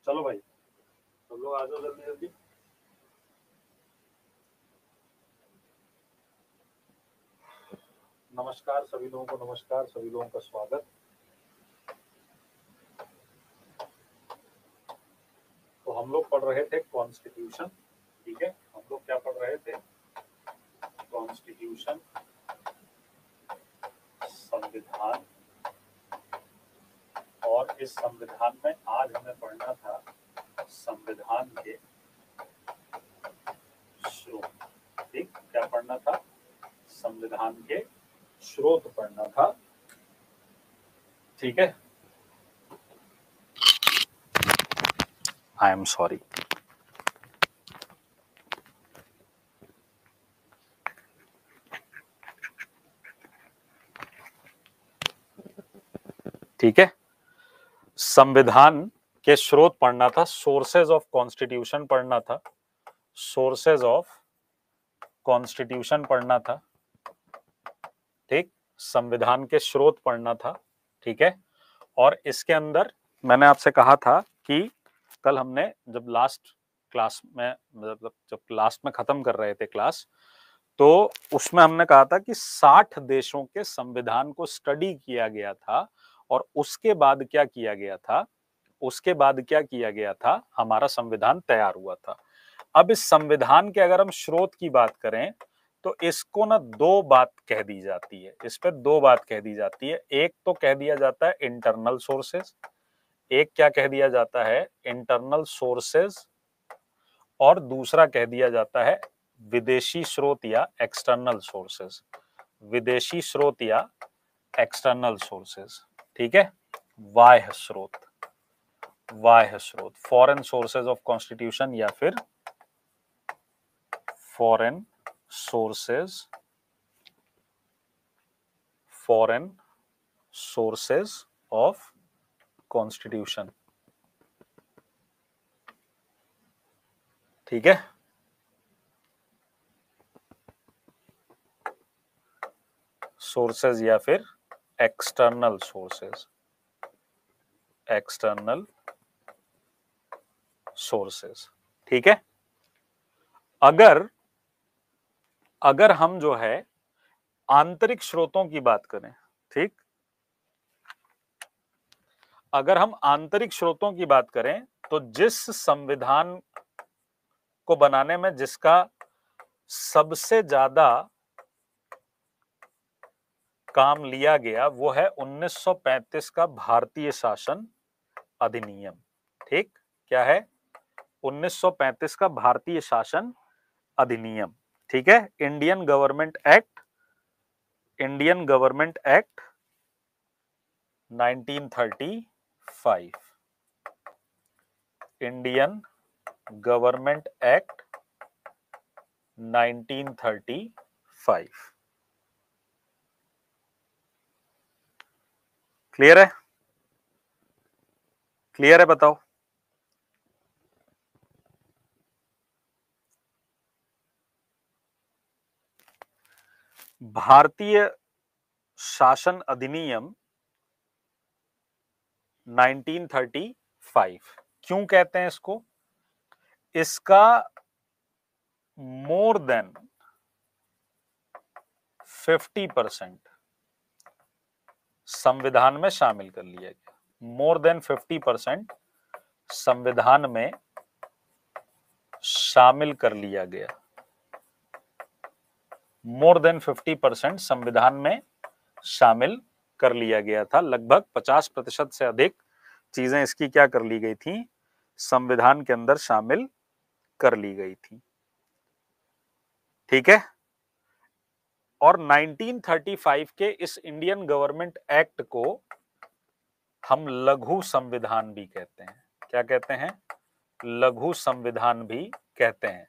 चलो भाई सब लोग आ जाओ जल्दी जल्दी। नमस्कार सभी लोगों को, नमस्कार सभी लोगों का स्वागत। तो हम लोग पढ़ रहे थे कॉन्स्टिट्यूशन, ठीक है। हम लोग क्या पढ़ रहे थे? कॉन्स्टिट्यूशन, संविधान। और इस संविधान में आज हमें पढ़ना था संविधान के स्रोत। ठीक, क्या पढ़ना था? संविधान के स्रोत पढ़ना था, ठीक है। I am sorry. ठीक है, संविधान के स्रोत पढ़ना था, सोर्सेज ऑफ कॉन्स्टिट्यूशन पढ़ना था, सोर्सेज ऑफ कॉन्स्टिट्यूशन पढ़ना था, ठीक। संविधान के स्रोत पढ़ना था, ठीक है। और इसके अंदर मैंने आपसे कहा था कि कल हमने जब लास्ट क्लास में, मतलब जब लास्ट में खत्म कर रहे थे क्लास, तो उसमें हमने कहा था कि 60 देशों के संविधान को स्टडी किया गया था और उसके बाद क्या किया गया था, उसके बाद क्या किया गया था, हमारा संविधान तैयार हुआ था। अब इस संविधान के अगर हम स्रोत की बात करें तो इसको ना दो बात कह दी जाती है, इस पे दो बात कह दी जाती है। एक तो कह दिया जाता है इंटरनल सोर्सेज, एक क्या कह दिया जाता है? Internal sources. और दूसरा कह दिया जाता है विदेशी स्रोत या एक्सटर्नल सोर्सेज, विदेशी स्रोत या एक्सटर्नल सोर्सेज, ठीक है। बाह्य स्रोत, बाह्य स्रोत, फॉरेन सोर्सेज ऑफ कॉन्स्टिट्यूशन या फिर foreign sources, foreign sources of constitution, ठीक है। सोर्सेज या फिर एक्सटर्नल सोर्सेज, एक्सटर्नल सोर्सेज, ठीक है। अगर हम जो है आंतरिक स्रोतों की बात करें, ठीक, अगर हम आंतरिक स्रोतों की बात करें तो जिस संविधान को बनाने में जिसका सबसे ज्यादा काम लिया गया वो है 1935 का भारतीय शासन अधिनियम, ठीक। क्या है? 1935 का भारतीय शासन अधिनियम, ठीक है। Indian government act, Indian government act 1935, Indian government act 1935। Clear है? क्लियर है? बताओ। भारतीय शासन अधिनियम 1935 क्यों कहते हैं इसको? इसका मोर देन 50% संविधान में शामिल कर लिया गया, मोर देन 50% संविधान में शामिल कर लिया गया, मोर देन 50% संविधान में शामिल कर लिया गया था। लगभग 50% से अधिक चीजें इसकी क्या कर ली गई थी? संविधान के अंदर शामिल कर ली गई थी, ठीक है। और 1935 के इस इंडियन गवर्नमेंट एक्ट को हम लघु संविधान भी कहते हैं। क्या कहते हैं? लघु संविधान भी कहते हैं,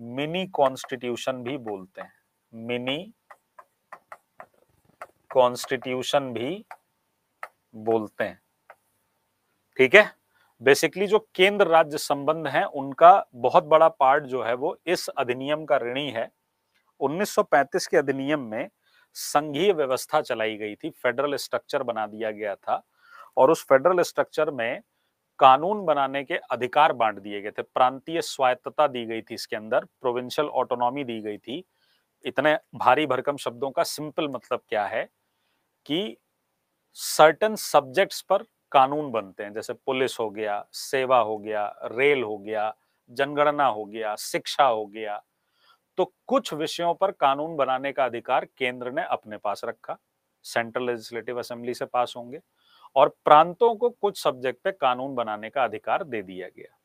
मिनी कॉन्स्टिट्यूशन भी बोलते हैं, मिनी कॉन्स्टिट्यूशन भी बोलते हैं, ठीक है। बेसिकली जो केंद्र राज्य संबंध हैं उनका बहुत बड़ा पार्ट जो है वो इस अधिनियम का ऋणी है। 1935 के अधिनियम में संघीय व्यवस्था चलाई गई थी, फेडरल स्ट्रक्चर बना दिया गया था और उस फेडरल स्ट्रक्चर में कानून बनाने के अधिकार बांट दिए गए थे, प्रांतीय स्वायत्तता दी गई थी, इसके अंदर प्रोविंशियल ऑटोनॉमी दी गई थी। इतने भारी भरकम शब्दों का सिंपल मतलब क्या है कि सर्टेन सब्जेक्ट्स पर कानून बनते हैं, जैसे पुलिस हो गया, सेवा हो गया, रेल हो गया, जनगणना हो गया, शिक्षा हो गया। तो कुछ विषयों पर कानून बनाने का अधिकार केंद्र ने अपने पास रखा, सेंट्रल लेजिस्लेटिव असेंबली से पास होंगे, और प्रांतों को कुछ सब्जेक्ट पे कानून बनाने का अधिकार दे दिया गया।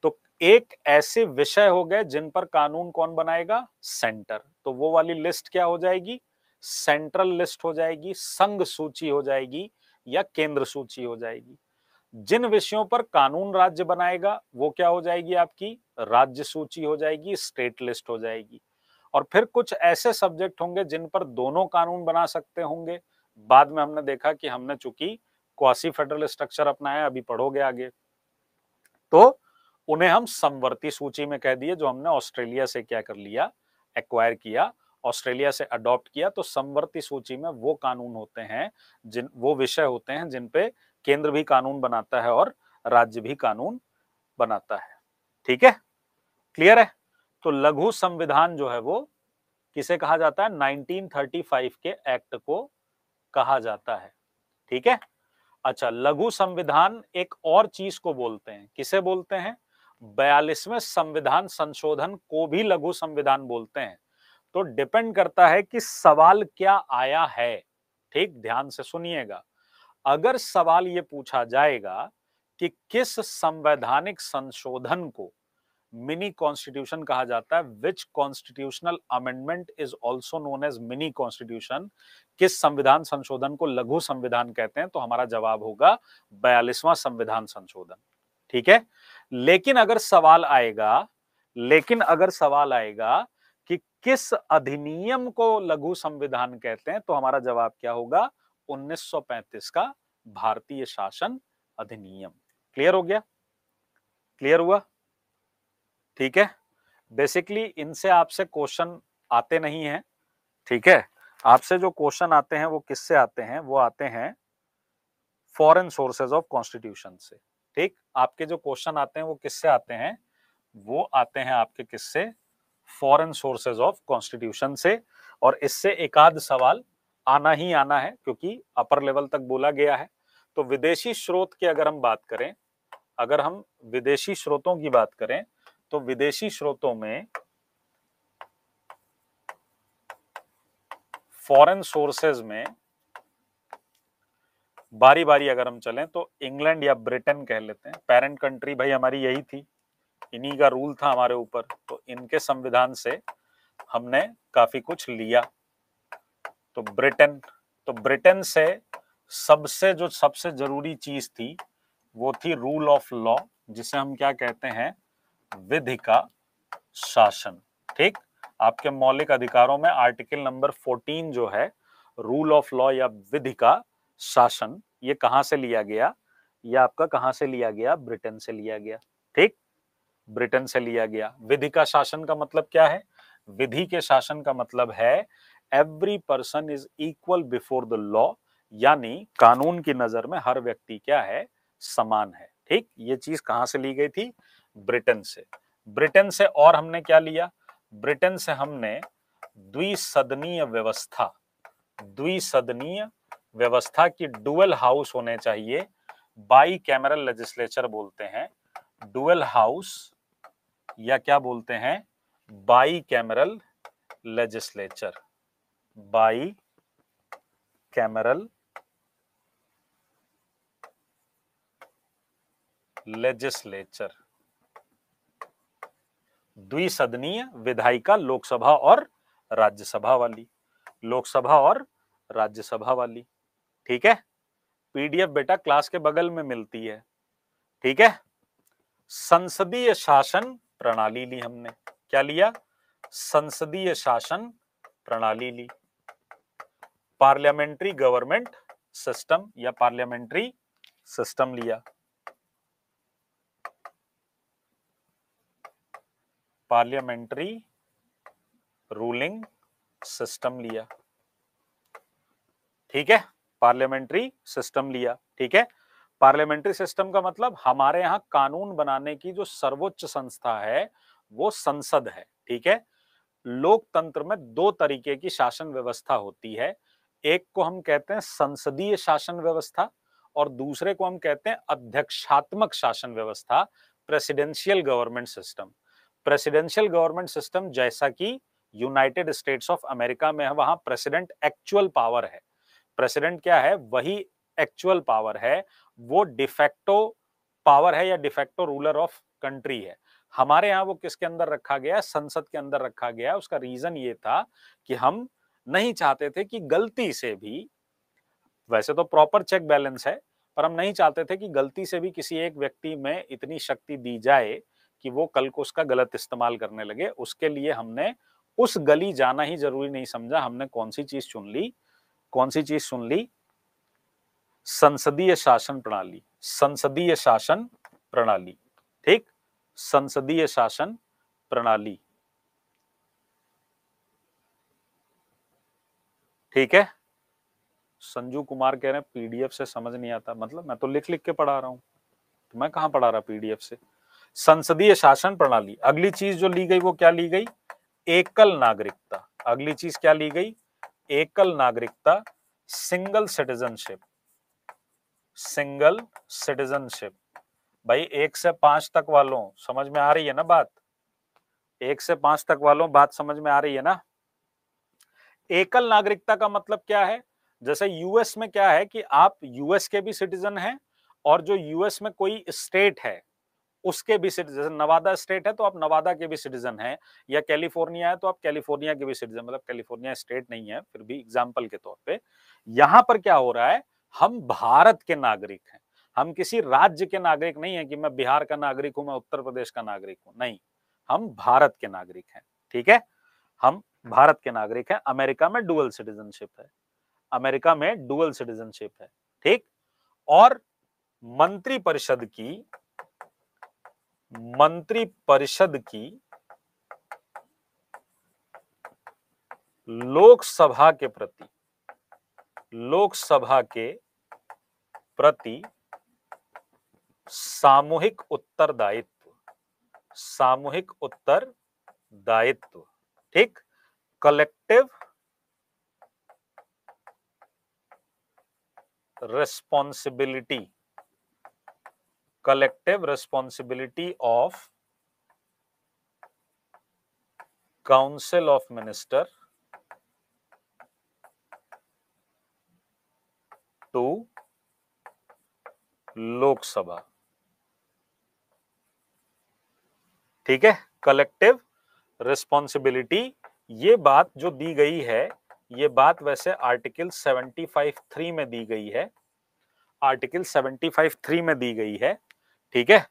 तो एक ऐसे विषय हो गए जिन पर कानून कौन बनाएगा, सेंटर। तो वो वाली लिस्ट क्या हो जाएगी, सेंट्रल लिस्ट हो जाएगी, संघ सूची हो जाएगी या केंद्र सूची हो जाएगी। जिन विषयों पर कानून राज्य बनाएगा वो क्या हो जाएगी, आपकी राज्य सूची हो जाएगी, स्टेट लिस्ट हो जाएगी। और फिर कुछ ऐसे सब्जेक्ट होंगे जिन पर दोनों कानून बना सकते होंगे। बाद में हमने देखा कि हमने चूंकि क्वासी फेडरल स्ट्रक्चर अपनाया, अभी पढ़ोगे आगे, तो उन्हें हम समवर्ती सूची में कह दिए, जो हमने ऑस्ट्रेलिया से क्या कर लिया, एक्वायर किया, ऑस्ट्रेलिया से अडॉप्ट किया। तो समवर्ती सूची में वो कानून होते हैं, वो विषय होते हैं जिन पे केंद्र भी कानून बनाता है और राज्य भी कानून बनाता है। ठीक है, क्लियर है। तो लघु संविधान जो है वो किसे कहा जाता है, 1935 के एक्ट को कहा जाता है। ठीक है। अच्छा, लघु संविधान एक और चीज को बोलते हैं, किसे बोलते हैं, 42वें संविधान संशोधन को भी लघु संविधान बोलते हैं। तो डिपेंड करता है कि सवाल क्या आया है। ठीक, ध्यान से सुनिएगा। अगर सवाल ये पूछा जाएगा कि किस संवैधानिक संशोधन को मिनी कॉन्स्टिट्यूशन कहा जाता है, which constitutional amendment is also known as mini constitution, किस संविधान संशोधन को लघु संविधान कहते हैं, तो हमारा जवाब होगा 42वां संविधान संशोधन। ठीक है। लेकिन अगर सवाल आएगा कि किस अधिनियम को लघु संविधान कहते हैं, तो हमारा जवाब क्या होगा, 1935 का भारतीय शासन अधिनियम। क्लियर हो गया, क्लियर हुआ। ठीक है। बेसिकली इनसे आपसे क्वेश्चन आते नहीं हैं। ठीक है, आपसे जो क्वेश्चन आते हैं वो किससे आते हैं, वो आते हैं फॉरेन सोर्सेज ऑफ कॉन्स्टिट्यूशन से। ठीक, आपके जो क्वेश्चन आते हैं वो किससे आते हैं, वो आते हैं आपके किससे, फॉरेन सोर्सेज ऑफ कॉन्स्टिट्यूशन से। और इससे एक आध सवाल आना ही आना है, क्योंकि अपर लेवल तक बोला गया है। तो विदेशी स्रोत की अगर हम बात करें, अगर हम विदेशी स्रोतों की बात करें, तो विदेशी स्रोतों में फॉरेन सोर्सेज में बारी बारी अगर हम चलें तो इंग्लैंड या ब्रिटेन कह लेते हैं, पेरेंट कंट्री भाई हमारी यही थी, इन्हीं का रूल था हमारे ऊपर, तो इनके संविधान से हमने काफी कुछ लिया। तो ब्रिटेन से सबसे जरूरी चीज थी वो थी रूल ऑफ लॉ, जिसे हम क्या कहते हैं, विधि का शासन। ठीक, आपके मौलिक अधिकारों में आर्टिकल नंबर 14 जो है, रूल ऑफ लॉ या विधि का शासन, ये कहां से लिया गया, ये आपका कहां से लिया गया, ब्रिटेन से लिया गया। ठीक, ब्रिटेन से लिया गया। विधि का शासन का मतलब क्या है, विधि के शासन का मतलब है every person is equal before the law, यानी कानून की नजर में हर व्यक्ति क्या है, समान है। ठीक, ये चीज कहां से ली गई थी, ब्रिटेन से। ब्रिटेन से और हमने क्या लिया, ब्रिटेन से हमने द्विसदनीय व्यवस्था, द्विसदनीय व्यवस्था की डुअल हाउस होने चाहिए, बाई कैमरल लेजिस्लेचर बोलते हैं, डुअल हाउस या क्या बोलते हैं, by cameral legislature, by cameral legislature, द्विसदनीय विधायिका, लोकसभा और राज्यसभा वाली, लोकसभा और राज्यसभा वाली। ठीक है, पीडीएफ बेटा क्लास के बगल में मिलती है। ठीक है, संसदीय शासन प्रणाली ली हमने, क्या लिया, संसदीय शासन प्रणाली ली, पार्लियामेंट्री गवर्नमेंट सिस्टम या पार्लियामेंट्री सिस्टम लिया, पार्लियामेंट्री रूलिंग सिस्टम लिया। ठीक है, पार्लियामेंट्री सिस्टम लिया। ठीक है, पार्लियामेंट्री सिस्टम का मतलब हमारे यहाँ कानून बनाने की जो सर्वोच्च संस्था है वो संसद है, ठीक है। लोकतंत्र में दो तरीके की शासन व्यवस्था होती है, एक को हम कहते हैं संसदीय शासन व्यवस्था और दूसरे को हम कहते हैं अध्यक्षात्मक शासन व्यवस्था, presidential government system. Presidential government system जैसा कि यूनाइटेड स्टेट्स ऑफ अमेरिका में है, वहां प्रेसिडेंट एक्चुअल पावर है। प्रेसिडेंट क्या है, वही एक्चुअल पावर है, वो डिफेक्टो पावर है या डिफेक्टो रूलर ऑफ कंट्री है। हमारे यहाँ वो किसके अंदर रखा गया, संसद के अंदर रखा गया। उसका रीजन ये था कि हम नहीं चाहते थे कि गलती से भी, वैसे तो प्रॉपर चेक बैलेंस है, पर हम नहीं चाहते थे कि गलती से भी किसी एक व्यक्ति में इतनी शक्ति दी जाए कि वो कल को उसका गलत इस्तेमाल करने लगे। उसके लिए हमने उस गली जाना ही जरूरी नहीं समझा। हमने कौन सी चीज चुन ली, कौन सी चीज सुन ली, संसदीय शासन प्रणाली। संसदीय शासन प्रणाली, ठीक, संसदीय शासन प्रणाली, ठीक है। संजू कुमार कह रहे हैं पीडीएफ से समझ नहीं आता, मतलब मैं तो लिख लिख के पढ़ा रहा हूं, तो मैं कहां पढ़ा रहा पीडीएफ से। संसदीय शासन प्रणाली। अगली चीज जो ली गई वो क्या ली गई, एकल नागरिकता। अगली चीज क्या ली गई, एकल नागरिकता, सिंगल सिटीजनशिप। Single citizenship. भाई 1 से 5 तक वालों समझ में आ रही है ना बात, 1 से 5 तक वालों बात समझ में आ रही है ना। एकल नागरिकता का मतलब क्या है, जैसे यूएस में क्या है कि आप यूएस के भी सिटीजन हैं और जो यूएस में कोई स्टेट है उसके भी सिटीजन, जैसे नवादा स्टेट है तो आप नवादा के भी सिटीजन हैं, या कैलिफोर्निया है तो आप कैलिफोर्निया के भी सिटीजन, मतलब कैलिफोर्निया स्टेट नहीं है फिर भी एग्जाम्पल के तौर पे। यहां पर क्या हो रहा है, हम भारत के नागरिक हैं, हम किसी राज्य के नागरिक नहीं है कि मैं बिहार का नागरिक हूं, मैं उत्तर प्रदेश का नागरिक हूं, नहीं, हम भारत के नागरिक हैं, ठीक है। हम भारत के नागरिक हैं। अमेरिका में डुअल सिटीजनशिप है, अमेरिका में डुअल सिटीजनशिप है, ठीक। और मंत्रिपरिषद की, मंत्रिपरिषद की लोकसभा के प्रति, लोकसभा के प्रति सामूहिक उत्तरदायित्व, सामूहिक उत्तरदायित्व, ठीक, collective responsibility, collective responsibility of council of minister to Lok Sabha, ठीक है। कलेक्टिव रिस्पॉन्सिबिलिटी, ये बात जो दी गई है, ये बात वैसे आर्टिकल 75(3) में दी गई है, आर्टिकल 75(3) में दी गई है, ठीक है,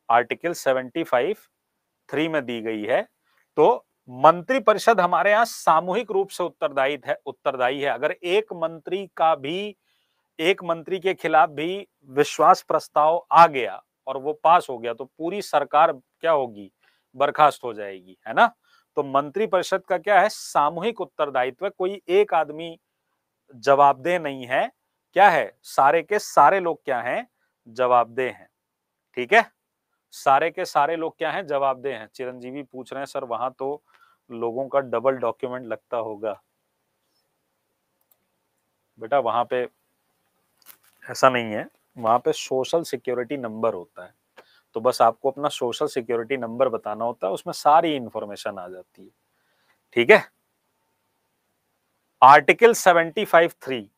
आर्टिकल 75(3) में दी गई है। तो मंत्रिपरिषद हमारे यहां सामूहिक रूप से उत्तरदायी है। अगर एक मंत्री का भी, एक मंत्री के खिलाफ भी विश्वास प्रस्ताव आ गया और वो पास हो गया तो पूरी सरकार क्या होगी, बर्खास्त हो जाएगी, है ना। तो मंत्रिपरिषद का क्या है, सामूहिक उत्तरदायित्व, कोई एक आदमी जवाबदेह नहीं है, क्या है, सारे के सारे लोग क्या हैं, जवाबदेह हैं, ठीक है। सारे के सारे लोग क्या हैं, जवाबदेह हैं। चिरंजीवी पूछ रहे हैं सर वहां तो लोगों का डबल डॉक्यूमेंट लगता होगा। बेटा वहां पे ऐसा नहीं है, वहां पे सोशल सिक्योरिटी नंबर होता है, तो बस आपको अपना सोशल सिक्योरिटी नंबर बताना होता है, उसमें सारी इंफॉर्मेशन आ जाती है, ठीक है। आर्टिकल 75(3),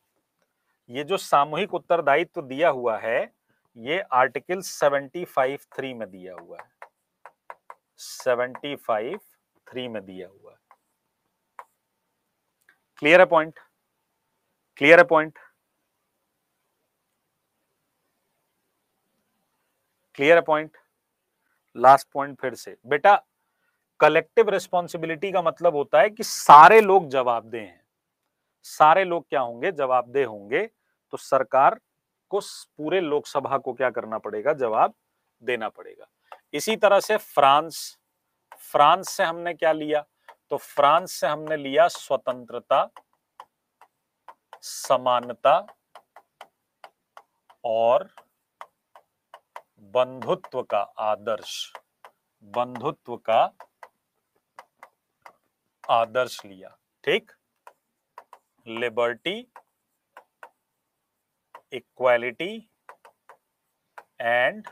ये जो सामूहिक उत्तरदायित्व दिया हुआ है, ये आर्टिकल 75(3) में दिया हुआ है, 75(3) में दिया हुआ है। क्लियर है पॉइंट, क्लियर है पॉइंट, क्लियर है पॉइंट। लास्ट पॉइंट फिर से बेटा, कलेक्टिव रिस्पॉन्सिबिलिटी का मतलब होता है कि सारे लोग जवाबदेह हैं, सारे लोग क्या होंगे, जवाबदेह होंगे। तो सरकार को, पूरे लोकसभा को क्या करना पड़ेगा, जवाब देना पड़ेगा। इसी तरह से फ्रांस, फ्रांस से हमने क्या लिया, तो फ्रांस से हमने लिया स्वतंत्रता, समानता और बंधुत्व का आदर्श, बंधुत्व का आदर्श लिया। ठीक, liberty, equality and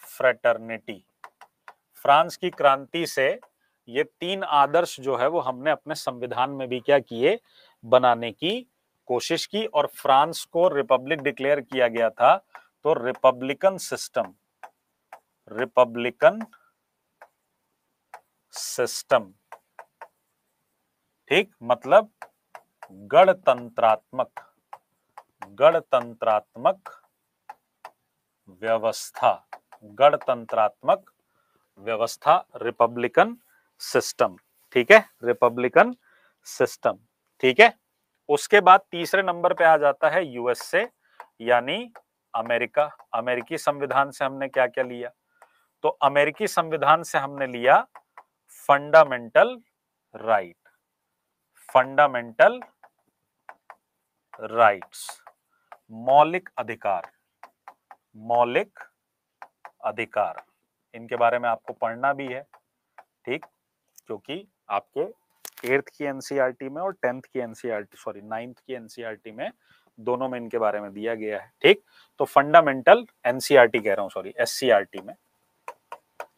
fraternity. France की क्रांति से ये तीन आदर्श जो है वो हमने अपने संविधान में भी क्या किए, बनाने की कोशिश की। और फ्रांस को रिपब्लिक डिक्लेयर किया गया था, तो रिपब्लिकन सिस्टम, रिपब्लिकन सिस्टम, ठीक, मतलब गणतंत्रात्मक, गणतंत्रात्मक व्यवस्था, गणतंत्रात्मक व्यवस्था, रिपब्लिकन सिस्टम। ठीक है, रिपब्लिकन सिस्टम। ठीक है, उसके बाद तीसरे नंबर पे आ जाता है यूएसए, यानी अमेरिका। अमेरिकी संविधान से हमने क्या क्या लिया, तो अमेरिकी संविधान से हमने लिया फंडामेंटल राइट, फंडामेंटल राइट्स, मौलिक अधिकार, मौलिक अधिकार। इनके बारे में आपको पढ़ना भी है, ठीक, क्योंकि आपके 8th की एनसीईआरटी में और 10th की एनसीईआरटी, सॉरी 9th की एनसीईआरटी में, दोनों में इनके बारे में दिया गया है। ठीक, तो फंडामेंटल, एनसीईआरटी कह रहा हूं, सॉरी एससीईआरटी में,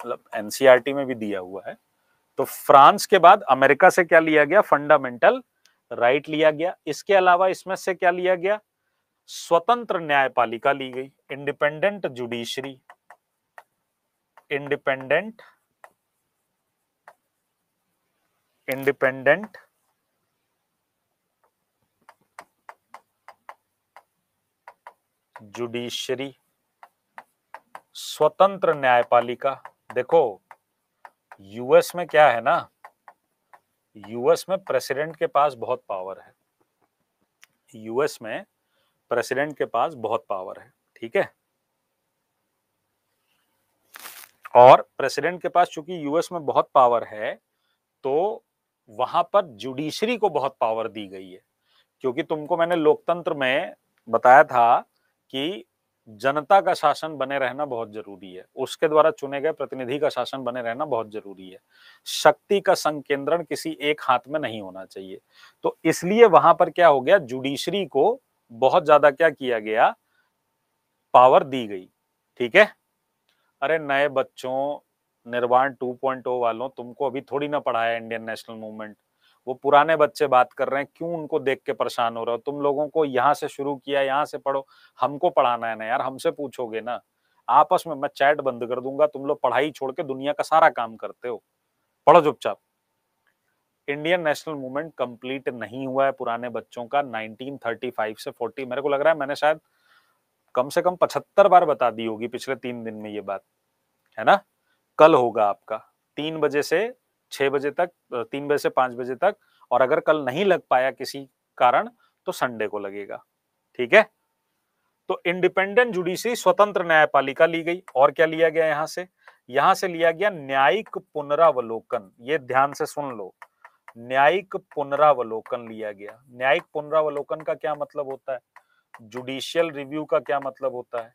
मतलब एनसीईआरटी में भी दिया हुआ है। तो फ्रांस के बाद अमेरिका से क्या लिया गया, फंडामेंटल राइट लिया गया। इसके अलावा इसमें से क्या लिया गया, स्वतंत्र न्यायपालिका ली गई, independent judiciary, independent, independent judiciary, स्वतंत्र न्यायपालिका। देखो यूएस में क्या है ना, यूएस में प्रेसिडेंट के पास बहुत पावर है, यूएस में प्रेसिडेंट के पास बहुत पावर है। ठीक है, और प्रेसिडेंट के पास चूंकि यूएस में बहुत पावर है, तो वहां पर जुडिशरी को बहुत पावर दी गई है। क्योंकि तुमको मैंने लोकतंत्र में बताया था कि जनता का शासन बने रहना बहुत जरूरी है, उसके द्वारा चुने गए प्रतिनिधि का शासन बने रहना बहुत जरूरी है, शक्ति का संकेंद्रण किसी एक हाथ में नहीं होना चाहिए। तो इसलिए वहां पर क्या हो गया, जुडिशरी को बहुत ज्यादा क्या किया गया, पावर दी गई। ठीक है, अरे नए बच्चों, निर्वाण 2.0 वालों, तुमको अभी थोड़ी ना पढ़ाया इंडियन नेशनल मूवमेंट, वो पुराने बच्चे बात कर रहे हैं, क्यों उनको देख के परेशान हो रहे हो, तुम लोगों को यहाँ से शुरू किया, यहाँ से पढ़ो, हमको पढ़ाना है ना यार, हमसे पूछोगे ना, आपस में मैं चैट बंद कर दूंगा, तुम लोग पढ़ाई छोड़ के दुनिया का सारा काम करते हो, पढ़ो चुपचाप। इंडियन नेशनल मूवमेंट कंप्लीट नहीं हुआ है पुराने बच्चों का 1935 से 40, मेरे को लग रहा है मैंने शायद कम से कम 75 बार बता दी होगी पिछले 3 दिन में ये बात, है ना। कल होगा आपका 3 बजे से 6 बजे तक, 3 बजे से 5 बजे तक, और अगर कल नहीं लग पाया किसी कारण तो संडे को लगेगा। ठीक है, तो इंडिपेंडेंट जुडिशरी, स्वतंत्र न्यायपालिका ली गई। और क्या लिया गया यहां से लिया गया न्यायिक पुनरावलोकन। ये ध्यान से सुन लो, न्यायिक पुनरावलोकन लिया गया। न्यायिक पुनरावलोकन का क्या मतलब होता है, जुडिशियल रिव्यू का क्या मतलब होता है,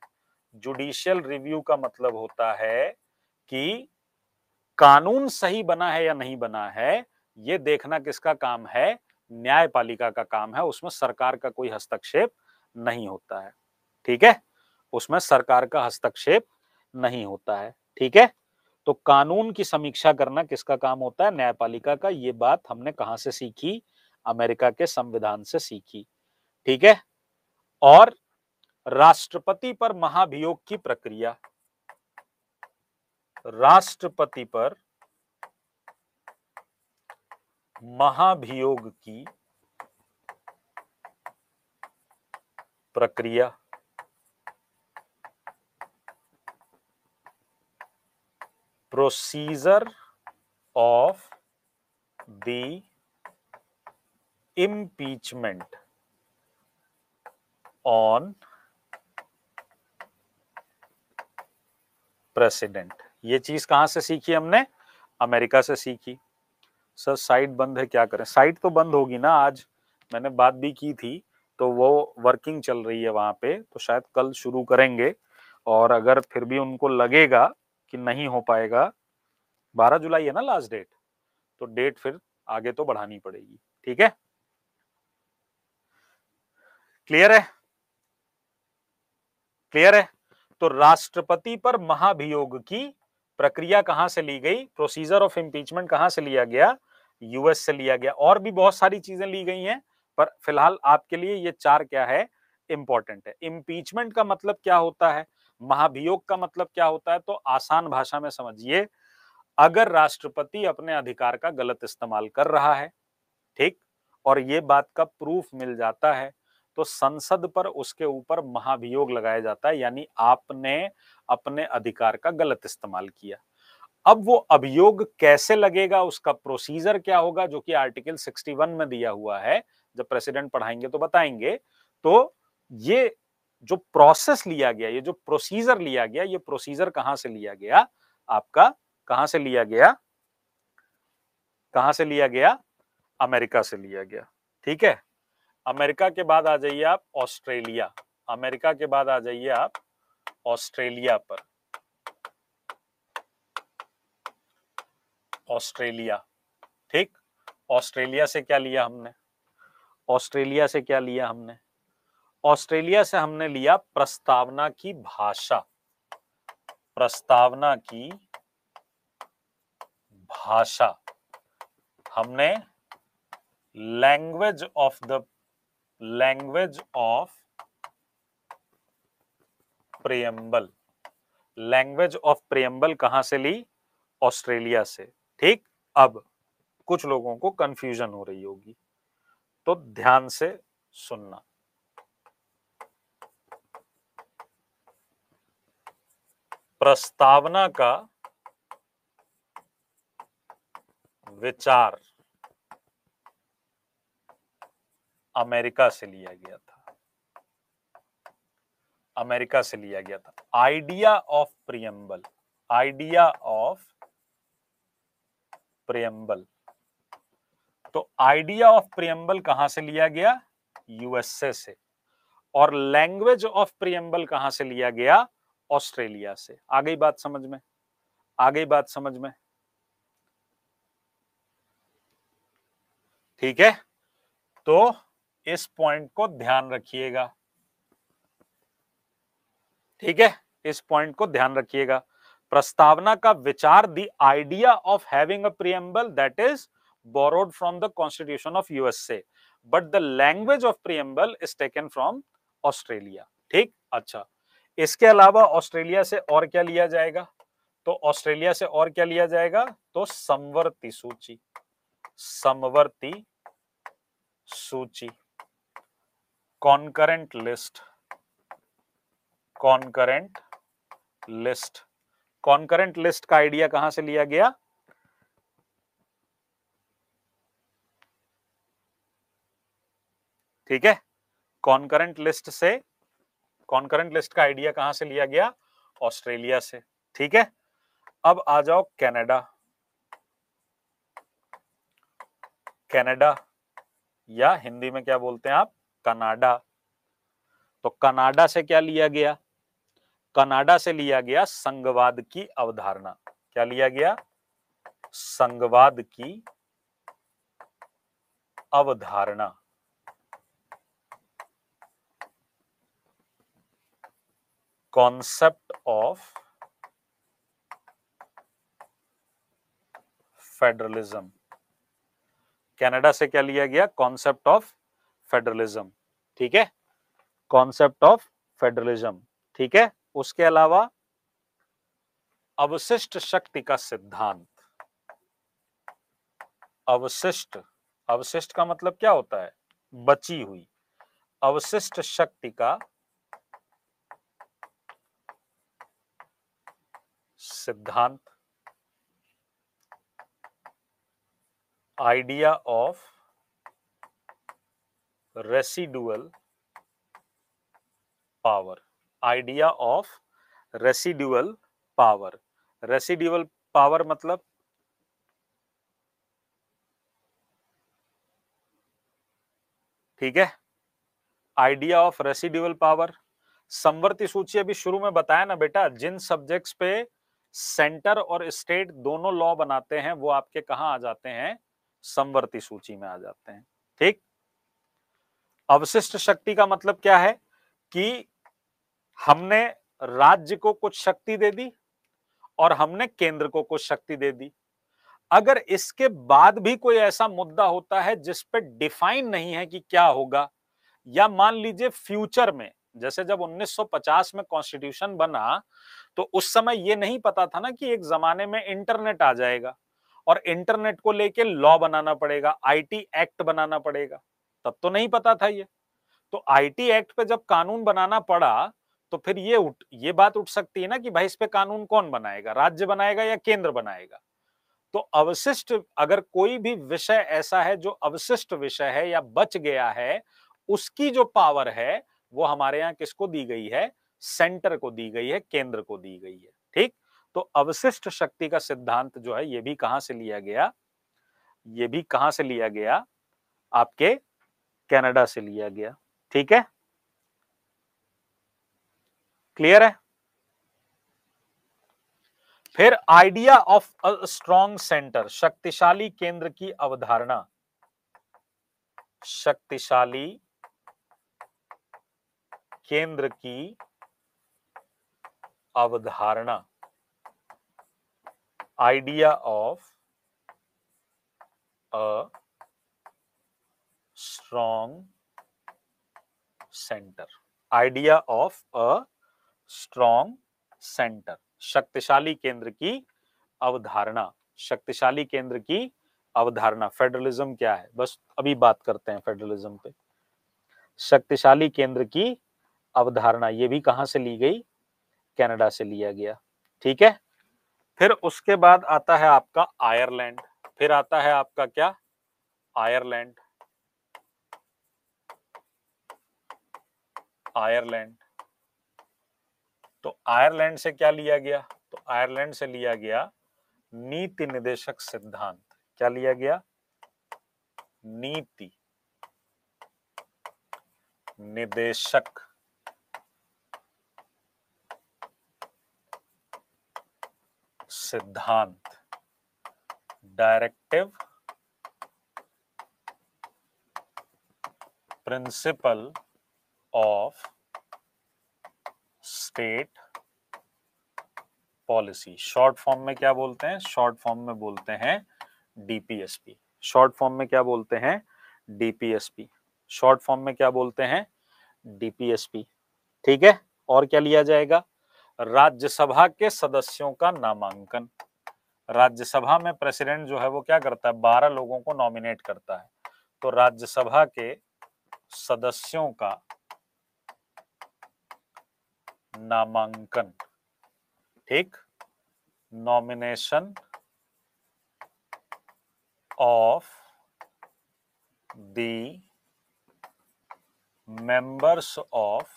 जुडिशियल रिव्यू का मतलब होता है कि कानून सही बना है या नहीं बना है, ये देखना किसका काम है, न्यायपालिका का काम है, उसमें सरकार का कोई हस्तक्षेप नहीं होता है। ठीक है, उसमें सरकार का हस्तक्षेप नहीं होता है। ठीक है, तो कानून की समीक्षा करना किसका काम होता है, न्यायपालिका का। ये बात हमने कहां से सीखी, अमेरिका के संविधान से सीखी। ठीक है, और राष्ट्रपति पर महाभियोग की प्रक्रिया, राष्ट्रपति पर महाभियोग की प्रक्रिया, procedure of the impeachment on president. ये चीज कहां से सीखी हमने, अमेरिका से सीखी। सर साइट बंद है, क्या करें, साइट तो बंद होगी ना, आज मैंने बात भी की थी तो वो वर्किंग चल रही है वहां पे, तो शायद कल शुरू करेंगे। और अगर फिर भी उनको लगेगा कि नहीं हो पाएगा, 12 जुलाई है ना लास्ट डेट, तो डेट फिर आगे तो बढ़ानी पड़ेगी। ठीक है, क्लियर है? क्लियर है? तो राष्ट्रपति पर महाभियोग की प्रक्रिया कहां से ली गई, प्रोसीजर ऑफ इम्पीचमेंट कहां से लिया गया, यूएस से लिया गया। और भी बहुत सारी चीजें ली गई हैं, पर फिलहाल आपके लिए ये 4 क्या है, इंपॉर्टेंट है। इम्पीचमेंट का मतलब क्या होता है, महाभियोग का मतलब क्या होता है, तो आसान भाषा में समझिए, अगर राष्ट्रपति अपने अधिकार का गलत इस्तेमाल कर रहा है, ठीक, और ये बात का प्रूफ मिल जाता है, तो संसद पर उसके ऊपर महाभियोग लगाया जाता है, यानी आपने अपने अधिकार का गलत इस्तेमाल किया। अब वो अभियोग कैसे लगेगा, उसका प्रोसीजर क्या होगा, जो कि आर्टिकल 61 में दिया हुआ है, जब प्रेसिडेंट पढ़ाएंगे तो बताएंगे। तो ये जो प्रोसेस लिया गया, ये जो प्रोसीजर लिया गया, ये प्रोसीजर कहां से लिया गया आपका, कहां से लिया गया, कहां से लिया गया, अमेरिका से लिया गया। ठीक है, अमेरिका के बाद आ जाइए आप ऑस्ट्रेलिया, अमेरिका के बाद आ जाइए आप ऑस्ट्रेलिया पर, ऑस्ट्रेलिया। ठीक, ऑस्ट्रेलिया से क्या लिया हमने, ऑस्ट्रेलिया से क्या लिया हमने, ऑस्ट्रेलिया से हमने लिया प्रस्तावना की भाषा, प्रस्तावना की भाषा, हमने language of the, language of preamble, language of preamble कहां से ली, ऑस्ट्रेलिया से। ठीक, अब कुछ लोगों को कंफ्यूजन हो रही होगी, तो ध्यान से सुनना। प्रस्तावना का विचार अमेरिका से लिया गया था, अमेरिका से लिया गया था। Idea of preamble, idea of preamble, तो आइडिया ऑफ प्रियम्बल कहां से लिया गया, यूएसए से। और लैंग्वेज ऑफ प्रियम्बल कहां से लिया गया, ऑस्ट्रेलिया से। आ गई बात समझ में, आ गई बात समझ में? ठीक है, तो इस पॉइंट को ध्यान रखिएगा। ठीक है, इस पॉइंट को ध्यान रखिएगा। प्रस्तावना का विचार, the idea of having a preamble that is borrowed from the constitution of USA, but the language of preamble is taken from Australia. ठीक, अच्छा, इसके अलावा ऑस्ट्रेलिया से और क्या लिया जाएगा, तो ऑस्ट्रेलिया से और क्या लिया जाएगा, तो समवर्ती सूची, समवर्ती सूची, concurrent list, concurrent list. Concurrent list का आइडिया कहां से लिया गया, ठीक है, कॉन्करेंट लिस्ट से, कॉन्करेंट लिस्ट का आइडिया कहां से लिया गया, ऑस्ट्रेलिया से। ठीक है, अब आ जाओ कनाडा, कनाडा या हिंदी में क्या बोलते हैं आप, कनाडा। तो कनाडा से क्या लिया गया, कनाडा से लिया गया संघवाद की अवधारणा। क्या लिया गया, संघवाद की अवधारणा। कॉन्सेप्ट ऑफ फेडरलिज्म, कनाडा से क्या लिया गया, कॉन्सेप्ट ऑफ फेडरलिज्म। ठीक है, कॉन्सेप्ट ऑफ फेडरलिज्म। ठीक है, उसके अलावा अवशिष्ट शक्ति का सिद्धांत, अवशिष्ट, अवशिष्ट का मतलब क्या होता है, बची हुई, अवशिष्ट शक्ति का सिद्धांत, idea of residual power, idea of residual power. Residual power मतलब, ठीक है, आइडिया ऑफ रेसिड्यूअल पावर। समवर्ती सूची अभी शुरू में बताया ना बेटा, जिन सब्जेक्ट्स पे सेंटर और स्टेट दोनों लॉ बनाते हैं वो आपके कहां आ जाते हैं, समवर्ती सूची में आ जाते हैं। ठीक। अवशिष्ट शक्ति का मतलब क्या है कि हमने राज्य को कुछ शक्ति दे दी और हमने केंद्र को कुछ शक्ति दे दी। अगर इसके बाद भी कोई ऐसा मुद्दा होता है जिस पे डिफाइन नहीं है कि क्या होगा, या मान लीजिए फ्यूचर में, जैसे जब 1950 में कॉन्स्टिट्यूशन बना तो उस समय ये नहीं पता था ना कि एक जमाने में इंटरनेट आ जाएगा और इंटरनेट को लेके लॉ बनाना पड़ेगा, आईटी एक्ट बनाना पड़ेगा, तब तो नहीं पता था ये। तो आईटी एक्ट पे जब कानून बनाना पड़ा तो फिर ये बात उठ सकती है ना कि भाई इस पे कानून कौन बनाएगा, राज्य बनाएगा या केंद्र बनाएगा। तो अवशिष्ट, अगर कोई भी विषय ऐसा है जो अवशिष्ट विषय है या बच गया है, उसकी जो पावर है वो हमारे यहां किसको दी गई है, सेंटर को दी गई है, केंद्र को दी गई है। ठीक। तो अवशिष्ट शक्ति का सिद्धांत जो है ये भी कहां से लिया गया, ये भी कहां से लिया गया, आपके कनाडा से लिया गया। ठीक है, क्लियर है। फिर idea of a strong centre, शक्तिशाली केंद्र की अवधारणा। शक्तिशाली केंद्र की अवधारणा, idea of a strong centre, idea of a strong centre, शक्तिशाली केंद्र की अवधारणा। शक्तिशाली केंद्र की अवधारणा। फेडरलिज्म क्या है, बस अभी बात करते हैं फेडरलिज्म पे। शक्तिशाली केंद्र की अवधारणा ये भी कहां से ली गई, कनाडा से लिया गया। ठीक है। फिर उसके बाद आता है आपका आयरलैंड। फिर आता है आपका क्या, आयरलैंड। आयरलैंड, तो आयरलैंड से क्या लिया गया, तो आयरलैंड से लिया गया नीति निदेशक सिद्धांत। क्या लिया गया, नीति निदेशक सिद्धांत, directive principle of state policy. Short form में क्या बोलते हैं, शॉर्ट फॉर्म में बोलते हैं डीपीएसपी। शॉर्ट फॉर्म में क्या बोलते हैं, डीपीएसपी। शॉर्ट फॉर्म में क्या बोलते हैं, डीपीएसपी। ठीक है। और क्या लिया जाएगा, राज्यसभा के सदस्यों का नामांकन। राज्यसभा में प्रेसिडेंट जो है वो क्या करता है, 12 लोगों को नॉमिनेट करता है। तो राज्यसभा के सदस्यों का नामांकन। ठीक। Nomination of the members of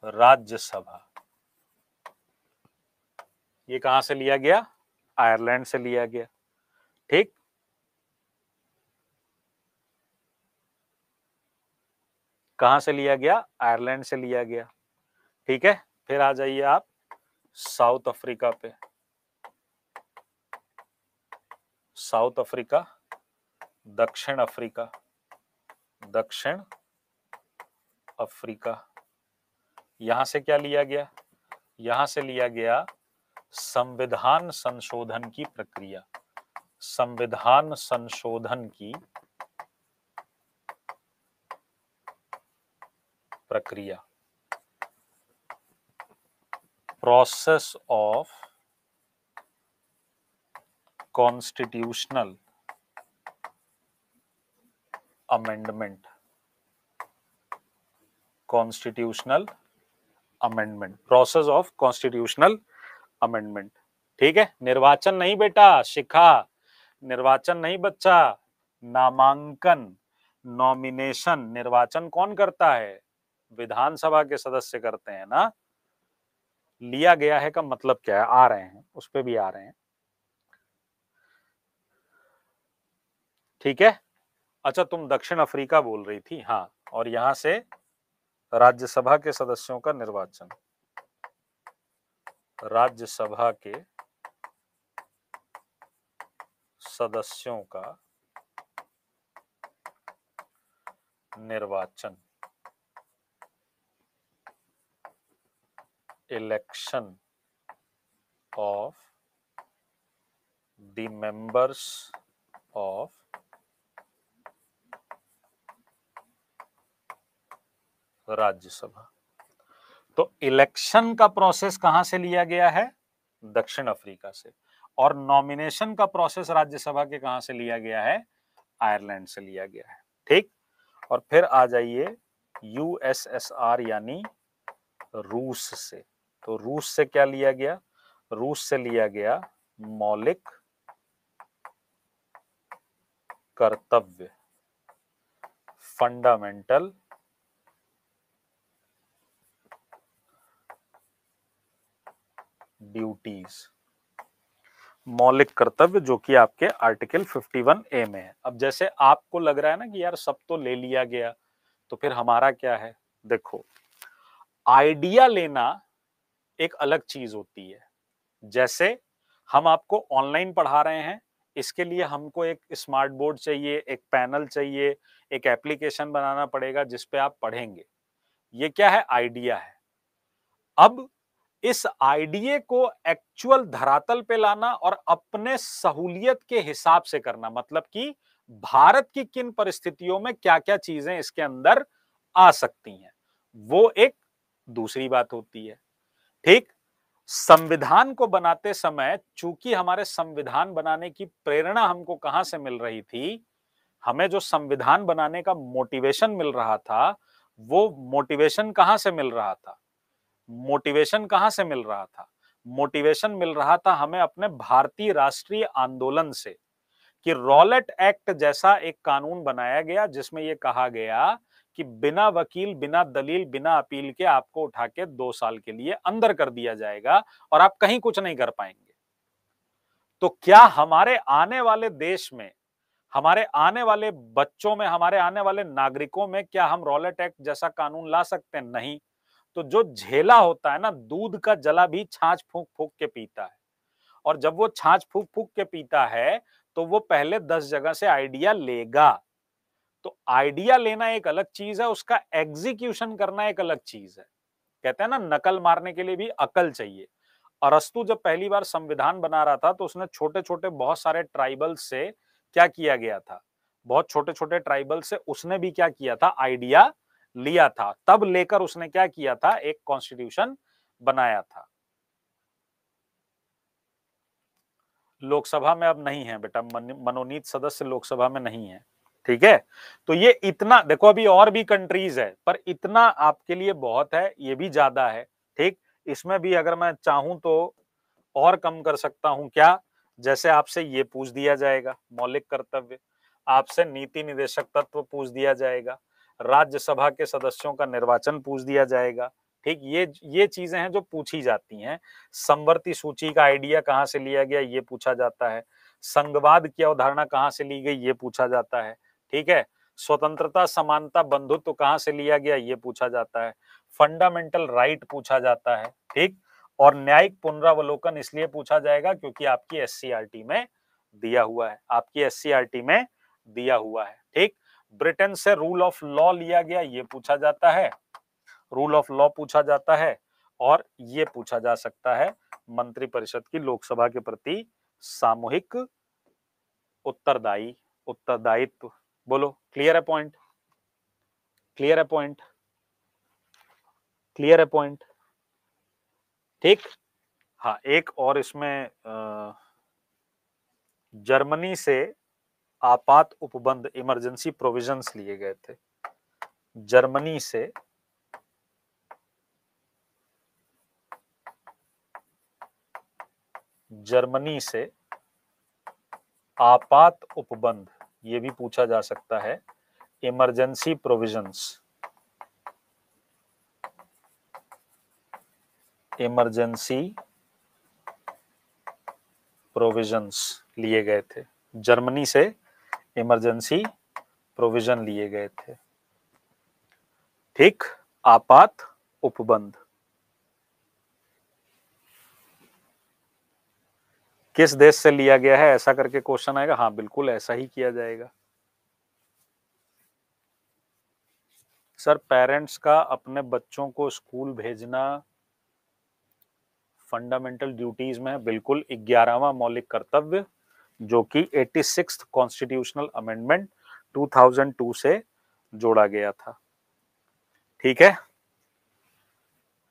Rajya Sabha, ये कहां से लिया गया, आयरलैंड से लिया गया। ठीक। कहां से लिया गया, आयरलैंड से लिया गया। ठीक है। फिर आ जाइए आप साउथ अफ्रीका पे। साउथ अफ्रीका, दक्षिण अफ्रीका, दक्षिण अफ्रीका, यहां से क्या लिया गया, यहां से लिया गया संविधान संशोधन की प्रक्रिया। संविधान संशोधन की प्रक्रिया, process of constitutional amendment. Constitutional amendment, process of constitutional amendment. ठीक है। निर्वाचन नहीं बेटा, शिखा, निर्वाचन नहीं बच्चा, नामांकन, नॉमिनेशन। निर्वाचन कौन करता है, विधानसभा के सदस्य करते हैं ना। लिया गया है का मतलब क्या है, आ रहे हैं उस पे भी आ रहे हैं। ठीक है। अच्छा, तुम दक्षिण अफ्रीका बोल रही थी, हाँ। और यहां से राज्यसभा के सदस्यों का निर्वाचन, राज्यसभा के सदस्यों का निर्वाचन, election of the members of Rajya Sabha. तो इलेक्शन का प्रोसेस कहां से लिया गया है? दक्षिण अफ्रीका से। और नॉमिनेशन का प्रोसेस राज्यसभा के कहां से लिया गया है? आयरलैंड से लिया गया है। ठीक। और फिर आ जाइए यूएसएसआर यानी रूस से। तो रूस से क्या लिया गया? रूस से लिया गया मौलिक कर्तव्य, फंडामेंटल ड्यूटीज, मौलिक कर्तव्य, जो कि आपके आर्टिकल 51A में है। अब जैसे आपको लग रहा है ना कि यार सब तो ले लिया गया, तो फिर हमारा क्या है? देखो, आइडिया लेना एक अलग चीज होती है। जैसे हम आपको ऑनलाइन पढ़ा रहे हैं, इसके लिए हमको एक स्मार्ट बोर्ड चाहिए, एक पैनल चाहिए, एक एप्लीकेशन बनाना पड़ेगा जिस पे आप पढ़ेंगे। ये क्या है? आइडिया है। अब इस आइडिया को एक्चुअल धरातल पे लाना और अपने सहूलियत के हिसाब से करना, मतलब कि भारत की किन परिस्थितियों में क्या क्या चीजें इसके अंदर आ सकती हैं, वो एक दूसरी बात होती है। ठीक। संविधान को बनाते समय चूंकि हमारे संविधान बनाने की प्रेरणा हमको कहां से मिल रही थी, हमें जो संविधान बनाने का मोटिवेशन मिल रहा था, वो मोटिवेशन कहां से मिल रहा था? मोटिवेशन कहां से मिल रहा था? मोटिवेशन मिल रहा था हमें अपने भारतीय राष्ट्रीय आंदोलन से, कि रॉलेट एक्ट जैसा एक कानून बनाया गया जिसमें यह कहा गया कि बिना वकील, बिना दलील, बिना अपील के आपको उठा के 2 साल के लिए अंदर कर दिया जाएगा और आप कहीं कुछ नहीं कर पाएंगे। तो क्या हमारे आने वाले देश में, हमारे आने वाले बच्चों में, हमारे आने वाले नागरिकों में क्या हम रॉलेट एक्ट जैसा कानून ला सकते हैं? नहीं। तो जो झेला होता है ना, दूध का जला भी छाछ फूंक फूंक के पीता है। और जब वो छाछ फूंक फूंक के पीता है, तो वो पहले 10 जगह से आइडिया लेगा। तो आइडिया लेना एक अलग चीज है, उसका एग्जीक्यूशन करना एक अलग चीज है। कहते हैं ना, नकल मारने के लिए भी अकल चाहिए। अरस्तु जब पहली बार संविधान बना रहा था, तो उसने छोटे छोटे बहुत सारे ट्राइबल से क्या किया गया था? बहुत छोटे छोटे ट्राइबल से उसने भी क्या किया था? आइडिया लिया था। तब लेकर उसने क्या किया था? एक कॉन्स्टिट्यूशन बनाया था। लोकसभा में अब नहीं है बेटा, मनोनीत सदस्य लोकसभा में नहीं है। ठीक है। तो ये इतना देखो, अभी और भी कंट्रीज है, पर इतना आपके लिए बहुत है, ये भी ज्यादा है। ठीक। इसमें भी अगर मैं चाहूं तो और कम कर सकता हूं। क्या? जैसे आपसे ये पूछ दिया जाएगा मौलिक कर्तव्य, आपसे नीति निदेशक तत्व पूछ दिया जाएगा, राज्यसभा के सदस्यों का निर्वाचन पूछ दिया जाएगा। ठीक। ये चीजें हैं जो पूछी जाती हैं। संवर्ती सूची का आइडिया कहां से लिया गया, ये पूछा जाता है। संघवाद की अवधारणा कहां से ली गई, ये पूछा जाता है। ठीक है। स्वतंत्रता, समानता, बंधुत्व कहां से लिया गया, ये पूछा जाता है। फंडामेंटल राइट पूछा जाता है। ठीक। और न्यायिक पुनरावलोकन इसलिए पूछा जाएगा क्योंकि आपकी एससीईआरटी में दिया हुआ है, आपकी एससीईआरटी में दिया हुआ है। ठीक। ब्रिटेन से रूल ऑफ लॉ लिया गया, ये पूछा जाता है। रूल ऑफ लॉ पूछा जाता है। और ये पूछा जा सकता है मंत्रिपरिषद की लोकसभा के प्रति सामूहिक उत्तरदायी उत्तरदायित्व। बोलो, क्लियर है पॉइंट? क्लियर है पॉइंट? क्लियर है पॉइंट? ठीक। हाँ, एक और इसमें जर्मनी से आपात उपबंध, इमरजेंसी प्रोविजंस लिए गए थे। जर्मनी से आपात उपबंध, ये भी पूछा जा सकता है। इमरजेंसी प्रोविजंस, इमरजेंसी प्रोविजंस लिए गए थे जर्मनी से। इमरजेंसी प्रोविजन लिए गए थे। ठीक, आपात उपबंध किस देश से लिया गया है, ऐसा करके क्वेश्चन आएगा। हाँ बिल्कुल ऐसा ही किया जाएगा। सर पेरेंट्स का अपने बच्चों को स्कूल भेजना फंडामेंटल ड्यूटीज में बिल्कुल 11वां मौलिक कर्तव्य, जो कि 86th कॉन्स्टिट्यूशनल अमेंडमेंट 2002 से जोड़ा गया था। ठीक है,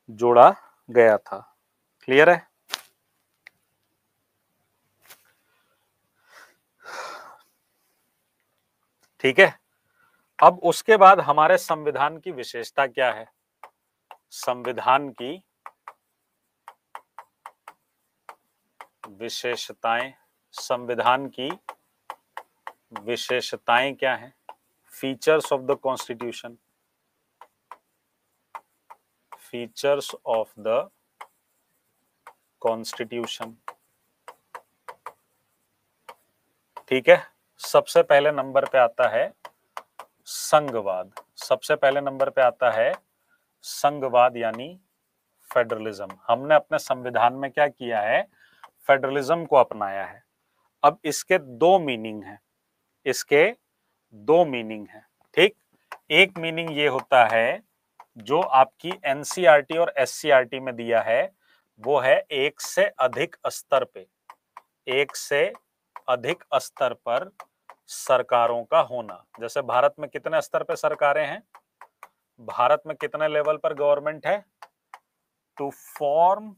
जोड़ा गया था। क्लियर है? ठीक है, अब उसके बाद हमारे संविधान की विशेषता क्या है? संविधान की विशेषताएं, संविधान की विशेषताएं क्या हैं? Features of the constitution, features of the constitution. ठीक है, सबसे पहले नंबर पे आता है संघवाद। सबसे पहले नंबर पे आता है संघवाद यानी फेडरलिज्म। हमने अपने संविधान में क्या किया है? फेडरलिज्म को अपनाया है। अब इसके दो मीनिंग हैं, इसके दो मीनिंग हैं। ठीक, एक मीनिंग ये होता है जो आपकी एनसीईआरटी और एससीईआरटी में दिया है, वो है एक से अधिक स्तर पे, एक से अधिक स्तर पर सरकारों का होना। जैसे भारत में कितने स्तर पे सरकारें हैं? भारत में कितने लेवल पर गवर्नमेंट है? To form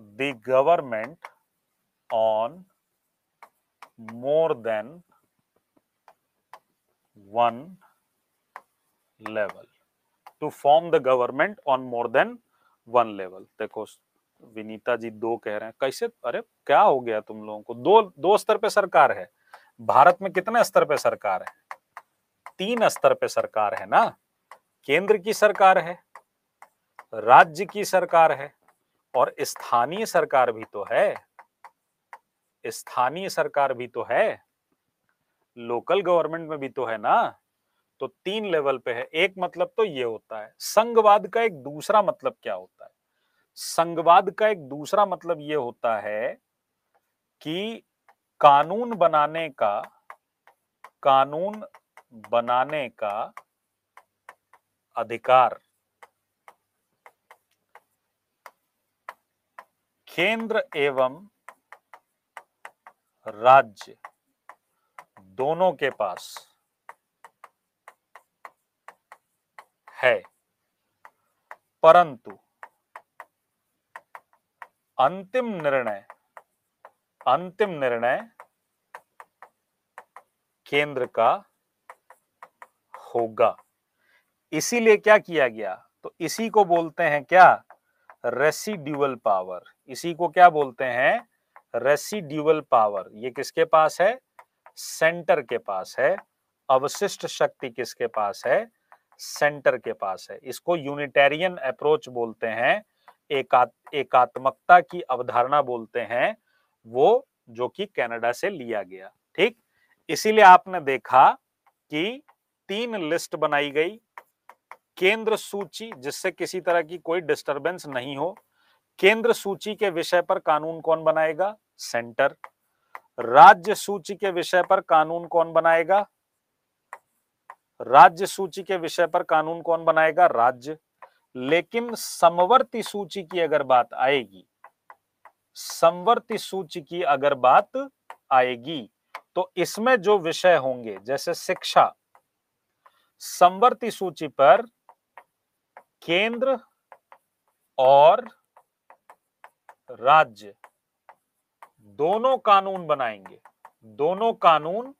the government on more than one level, to form the government on more than one level. देखो विनीता जी दो कह रहे हैं, कैसे? अरे क्या हो गया तुम लोगों को? दो स्तर पे सरकार है। भारत में कितने स्तर पे सरकार है? 3 स्तर पे सरकार है ना। केंद्र की सरकार है, राज्य की सरकार है, और स्थानीय सरकार भी तो है। स्थानीय सरकार भी तो है, लोकल गवर्नमेंट में भी तो है ना। तो 3 लेवल पे है। एक मतलब तो ये होता है। संघवाद का एक दूसरा मतलब क्या होता है? संघवाद का एक दूसरा मतलब ये होता है कि कानून बनाने का अधिकार केंद्र एवं राज्य दोनों के पास है, परंतु अंतिम निर्णय केंद्र का होगा। इसीलिए क्या किया गया? तो इसी को बोलते हैं क्या? Residual power. इसी को क्या बोलते हैं? Residual power. ये किसके पास है? सेंटर के पास है। अवशिष्ट शक्ति किसके पास है? सेंटर के पास है। इसको यूनिटेरियन अप्रोच बोलते हैं, एकात्मकता की अवधारणा बोलते हैं, वो जो कि कनाडा से लिया गया। ठीक, इसीलिए आपने देखा कि 3 लिस्ट बनाई गई। केंद्र सूची, जिससे किसी तरह की कोई डिस्टरबेंस नहीं हो। केंद्र सूची के विषय पर कानून कौन बनाएगा? सेंटर। राज्य सूची के विषय पर कानून कौन बनाएगा? राज्य सूची के विषय पर कानून कौन बनाएगा? राज्य। लेकिन समवर्ती सूची की अगर बात आएगी, समवर्ती सूची की अगर बात आएगी, तो इसमें जो विषय होंगे, जैसे शिक्षा, समवर्ती सूची पर केंद्र और राज्य दोनों कानून बनाएंगे, दोनों कानून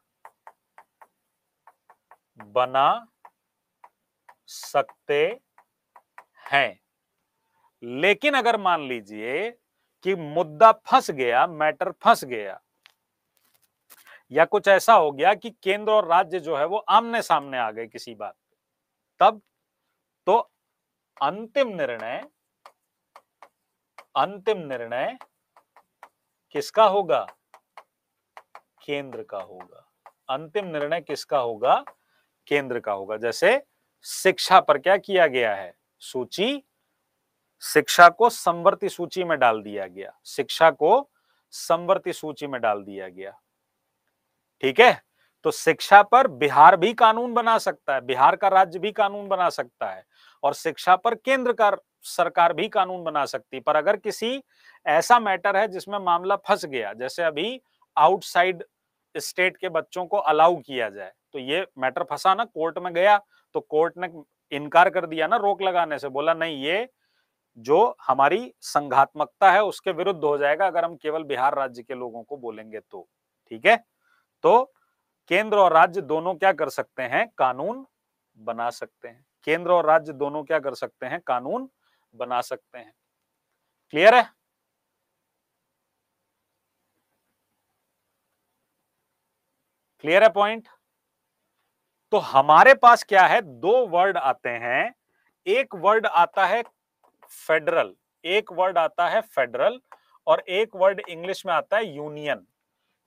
बना सकते हैं। लेकिन अगर मान लीजिए कि मुद्दा फंस गया, मैटर फंस गया, या कुछ ऐसा हो गया कि केंद्र और राज्य जो है वो आमने सामने आ गए किसी बात पे, तब तो अंतिम निर्णय किसका होगा? केंद्र का होगा। अंतिम निर्णय किसका होगा? केंद्र का होगा। जैसे शिक्षा पर क्या किया गया है? सूची, शिक्षा को समवर्ती सूची में डाल दिया गया, शिक्षा को समवर्ती सूची में डाल दिया गया। ठीक है, तो शिक्षा पर बिहार भी कानून बना सकता है, बिहार का राज्य भी कानून बना सकता है, और शिक्षा पर केंद्र का सरकार भी कानून बना सकती है। पर अगर किसी ऐसा मैटर है जिसमें मामला फंस गया, जैसे अभी आउटसाइड स्टेट के बच्चों को अलाउ किया जाए, तो ये मैटर फंसा ना, कोर्ट में गया तो कोर्ट ने इनकार कर दिया ना रोक लगाने से, बोला नहीं, ये जो हमारी संघात्मकता है उसके विरुद्ध हो जाएगा अगर हम केवल बिहार राज्य के लोगों को बोलेंगे तो। ठीक है, तो केंद्र और राज्य दोनों क्या कर सकते हैं? कानून बना सकते हैं। केंद्र और राज्य दोनों क्या कर सकते हैं? कानून बना सकते हैं। क्लियर है? क्लियर है पॉइंट? तो हमारे पास क्या है? दो वर्ड आते हैं, एक वर्ड आता है फेडरल, एक वर्ड आता है फेडरल, और एक वर्ड इंग्लिश में आता है यूनियन।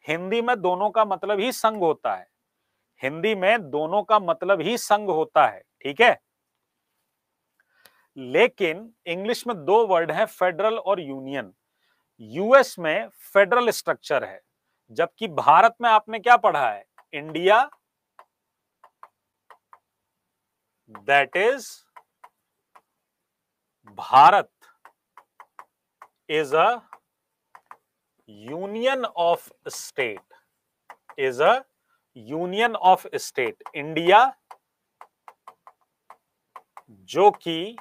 हिंदी में दोनों का मतलब ही संघ होता है, हिंदी में दोनों का मतलब ही संघ होता है। ठीक है, लेकिन इंग्लिश में दो वर्ड हैं, फेडरल और यूनियन। यूएस में फेडरल स्ट्रक्चर है, जबकि भारत में आपने क्या पढ़ा है? India, that is Bharat is a union of state, is a union of state. India जो कि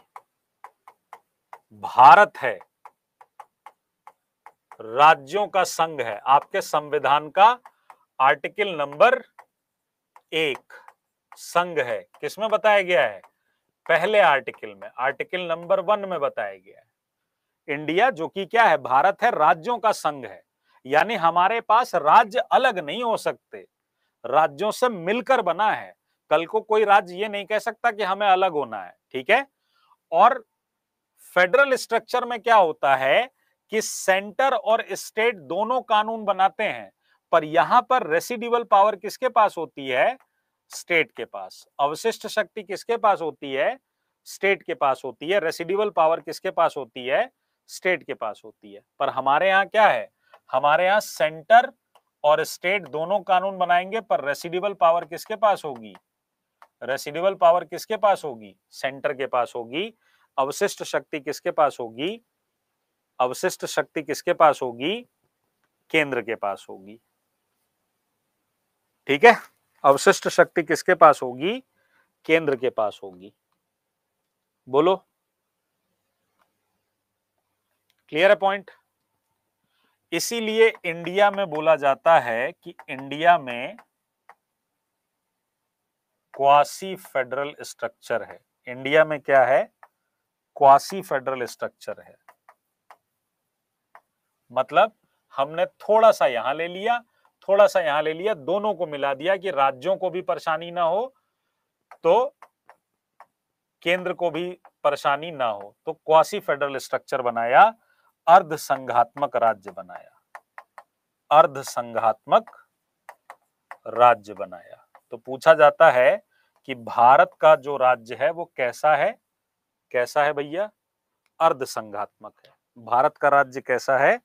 भारत है, राज्यों का संघ है। आपके संविधान का आर्टिकल नंबर 1 संघ है, किसमें बताया गया है? पहले आर्टिकल में, आर्टिकल नंबर 1 में बताया गया है। इंडिया जो कि क्या है? भारत है, राज्यों का संघ है, यानी हमारे पास राज्य अलग नहीं हो सकते, राज्यों से मिलकर बना है। कल को कोई राज्य ये नहीं कह सकता कि हमें अलग होना है। ठीक है, और फेडरल स्ट्रक्चर में क्या होता है कि सेंटर और स्टेट दोनों कानून बनाते हैं, पर यहां पर रेसिडिवल पावर किसके पास होती है? स्टेट के पास। अवशिष्ट शक्ति किसके पास होती है? स्टेट के पास होती है। रेसिडिवल पावर किसके पास होती है? स्टेट के पास होती है। पर हमारे यहाँ क्या है? हमारे यहाँ सेंटर और स्टेट दोनों कानून बनाएंगे, पर रेसिडिवल पावर किसके पास होगी? रेसिडिवल पावर किसके पास होगी? सेंटर के पास होगी। अवशिष्ट शक्ति किसके पास होगी? अवशिष्ट शक्ति किसके पास होगी? केंद्र के पास होगी। ठीक है, अवशिष्ट शक्ति किसके पास होगी? केंद्र के पास होगी। बोलो, क्लियर है पॉइंट? इसीलिए इंडिया में बोला जाता है कि इंडिया में क्वासी फेडरल स्ट्रक्चर है। इंडिया में क्या है? क्वासी फेडरल स्ट्रक्चर है। मतलब हमने थोड़ा सा यहां ले लिया, थोड़ा सा यहां ले लिया, दोनों को मिला दिया कि राज्यों को भी परेशानी ना हो तो केंद्र को भी परेशानी ना हो, तो क्वासी फेडरल स्ट्रक्चर बनाया, अर्ध संघात्मक राज्य बनाया, अर्ध संघात्मक राज्य बनाया। तो पूछा जाता है कि भारत का जो राज्य है वो कैसा है? कैसा है भैया? अर्ध संघात्मक है। भारत का राज्य कैसा है?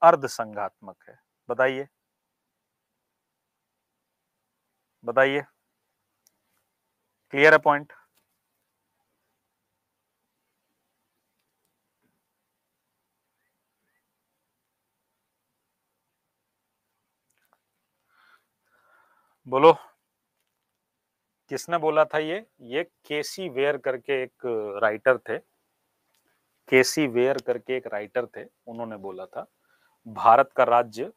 अर्ध संघात्मक है। बताइए, बताइए, क्लियर है पॉइंट? बोलो, किसने बोला था ये केसी वेयर करके एक राइटर थे, केसी वेयर करके एक राइटर थे, उन्होंने बोला था भारत का राज्य